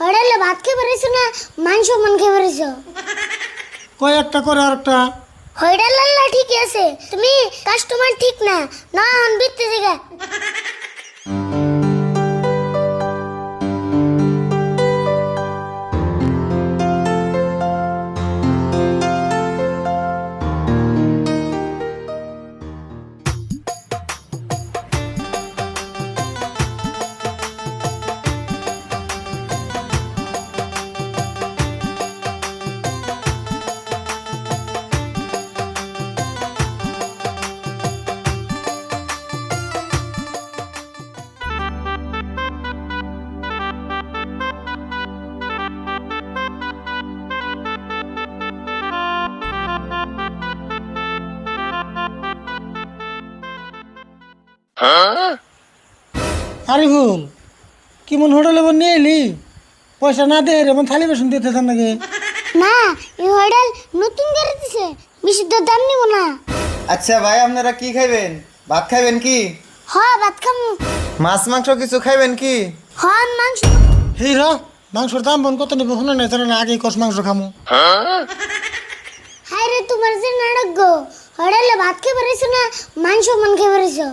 হোটেলে ভাত খেয়ে বেরিয়েছো না মাংস মান খেয়ে বেরিয়েছো? কয় একটা করে আরেকটা। হোটেল আল্লাহ ঠিকই আছে, তুমি কাস্টমার ঠিক না, না বিত্তে জায়গা। আরিফুল কি মন হোটেলে নিয়ে এলি? পয়সা না দে রে, থালি বেসন দিতে চান নাকি? না, এই হোটেল নতুন করে দিছে, বেশি তো দাম নিব না। আচ্ছা ভাই, আপনারা কি খাইবেন? ভাত খাইবেন কি? ভাত খামু। মাছ মাংস কিছু খাইবেন কি? মাংস। হেই র, মাংসর দাম বন কত নিব শুনে নাই জানা না, আগে কষ মাংস খামু। হাই রে, তোমার যে নাটক গো, হোটেলে ভাত খেয়ে বেরিয়েছো না মাংস মান খেয়ে বেরিয়েছো?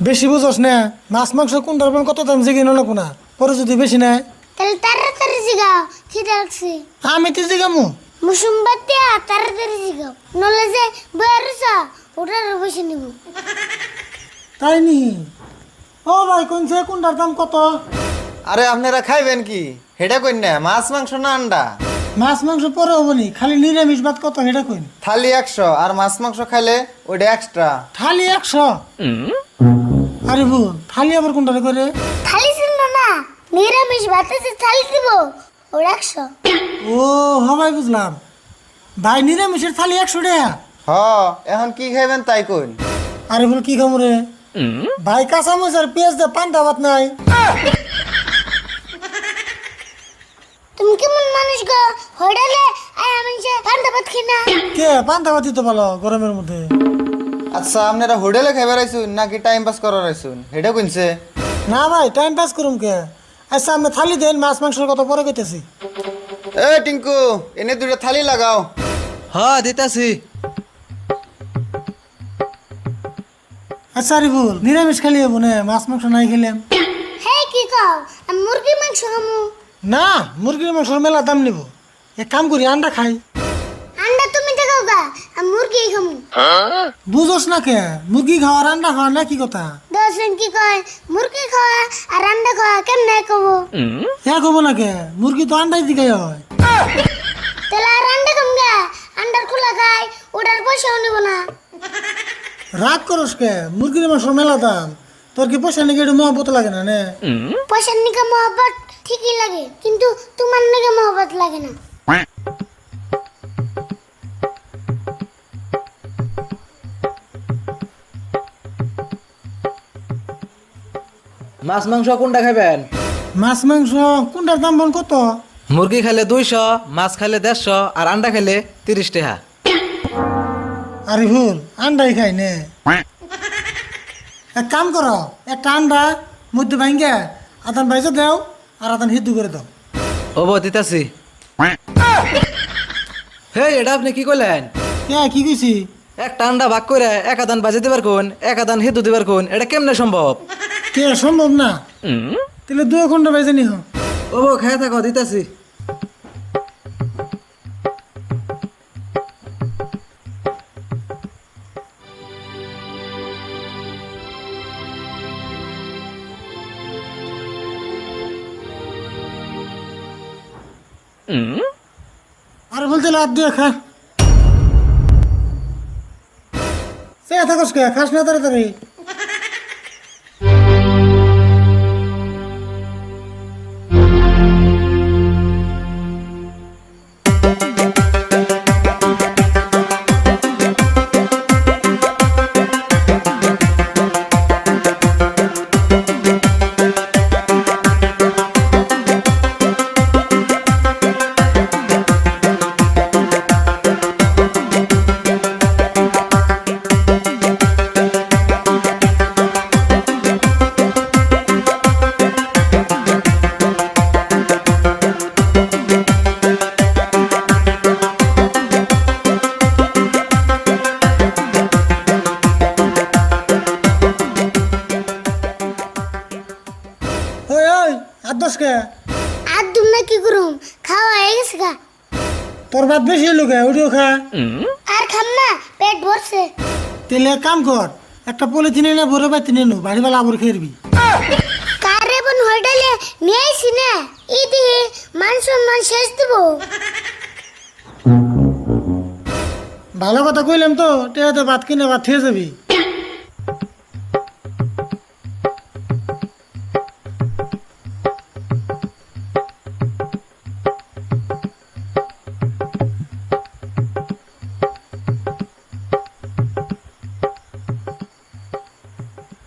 বেশি বুঝোস না, মাছ মাংস কোনটার বন কত দাম জিগে না কোনা, পরে যদি বেশি নেয় তাহলে তাড়াতাড়ি জিগাও, খিদে লাগছে। আমি তো জিগামু। মুসুমবাতি তাড়াতাড়ি জিগাও, নলে যে বেরিয়েছ ওটার বসে নিব। তাই নি? ও ভাই কোনছে কোনটার দাম কত? আরে আপনারা খাইবেন কি হেটা কইন না, মাছ মাংস না আন্ডা? মাছ মাংস পরে হবনি, খালি নিরামিষ ভাত কত হেটা কইন। থালি 100 আর মাছ মাংস খাইলে ওইটা এক্সট্রা। থালি 100? আরে ভুল, থালি আবার কোনটারে করে? থালি ছিল না, নিরামিষ ভাতে যে থালি দিব ওটা 100। ও হবাই বুঝলাম। ভাই নিরামিষের থালি 100 টাকা? হ, এখন কি খাইবেন তাই কইন। আরে বল কি খামু রে? ভাই কাঁচামরিচ আর পেঁয়াজ দিয়ে পান্তা ভাত নাই? তুমি কেমন মানুষ গো, হোটেলে আমি যে পান্তা ভাত খাই না? কে পান্তা ভাত দিতে পারলো গরমের মধ্যে? আচ্ছা, আপনারা হোটেলে খাইবার আইছুন নাকি টাইম পাস করার আইছুন হেটা কইনছে? না ভাই, টাইম পাস করুম কে। আচ্ছা আমি থালি দেন, মাছ মাংসের কথা পরে কইতেছি। এ টিঙ্কু, এনে দুইটা থালি লাগাও। হ্যাঁ দিতাছি। আচ্ছা আরিফুল, নিরামিষ খালি হবো না, মাছ মাংস নাই খেলাম? হে কি কও, আমি মুরগির মাংস খামু। না, মুরগির মাংসের মেলা দাম নিব। এক কাম করি, আন্ডা খাই। আন্ডা তুমি দেখাও গা, আমি মুরগি খামু। বুঝোস না কে, মুরগি খাওয়ার আন্ডা খাওয়ার না কি কথা? দর্শন কি কয়, মুরগি খাওয়া আর আন্ডা খাওয়া কেমনে কব? হ্যাঁ কব না কে, মুরগি তো আন্ডাই দিকে হয়। তাহলে আর আন্ডা খাম গা, আন্ডার খোলা খাই, ওটার পয়সাও নিব না। রাগ করস কে, মুরগির মাংসের মেলা দাম। তোর কি পয়সা নাকি একটু মহব্বত লাগে না নে? পয়সার নিকে মহব্বত ঠিকই লাগে, কিন্তু তোমার নিকে মহব্বত লাগে না। মাছ মাংস কোনটা খাইবেন? মাছ মাংস কোনটার দাম বল কত? মুরগি খাইলে 200, মাছ খাইলে 150 আর আন্ডা খাইলে 30 টাকা। আরিফুল আন্ডাই খাই নে। এক কাম করো, একটা আন্ডা মধ্যে ভাঙ্গে আদান বাইজে দাও আর আদান হিদ্ধু করে দাও। ওবো দিতাছি। হে, এটা আপনি কি কইলেন? কে কি কইছি? একটা আন্ডা ভাগ করে এক আদান বাজে দিবার কোন, এক আদান হিদু দিবার কোন, এটা কেমনে সম্ভব? কে সম্ভব না? তাহলে 2 ঘন্টা বাইজে নিহ। ওবো খাই থাকো, দিতাছি। আর বলতে লাভ দিয়ে খা। সে থাকস কে, খাস না তাড়াতাড়ি। আর 10 কে আর দুম না কি করুম খাওয়া হয়ে গেছে গা তোর ভাত বেশি হলো কে ওটিও খা আর খাম না পেট ভরছে তেলে এক কাম কর একটা পলিথিনে না ভরে বাইতে নিয়ে নো বাড়িবেলা আবার খেরবি কারে বোন হোটেলে নিয়ে আইছি না ইদি মান সম্মান শেষ দেবো ভালো কথা কইলাম তো টেহাতে ভাত কিনে ভাত খেয়ে যাবি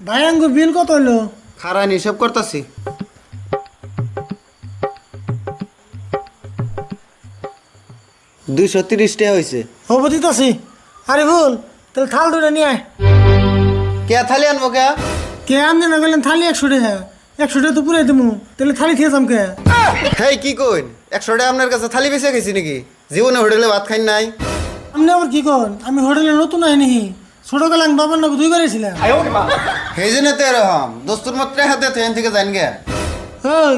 ভাই আঙ্গুর বিল কত হইলো খারান হিসাব করতেছি 230 টাকা হয়েছে। হবো দিতাছি আরে ভুল তাহলে থাল দুটো নিয়ে আয় কে থালি আনবো কে? কে আনতে না গেলেন থালি 100 টাকা 100 টাকা তো পুরাই দেবো তাহলে থালি খেয়ে যাম কে হেই কি কইন 100 টাকা আপনার কাছে থালি বেঁচে গেছি নাকি? জীবনে হোটেলে ভাত খাই নাই। আপনি আবার কি করেন আমি হোটেলে নতুন আইনি ছোটকালে আমি বাবার নাকি 2 বার এসেছিলাম সেই জন্য তো এরকম দোস্তুর মাত্রে হাতে ট্রেন থেকে যান গে। ওই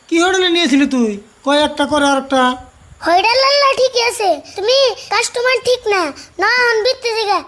কি হোটেলে নিয়েছিলি তুই কয় একটা করে আর একটা হোটেল আল্লাহ ঠিক আছে তুমি কাস্টমার ঠিক না না বিত্তে জায়গা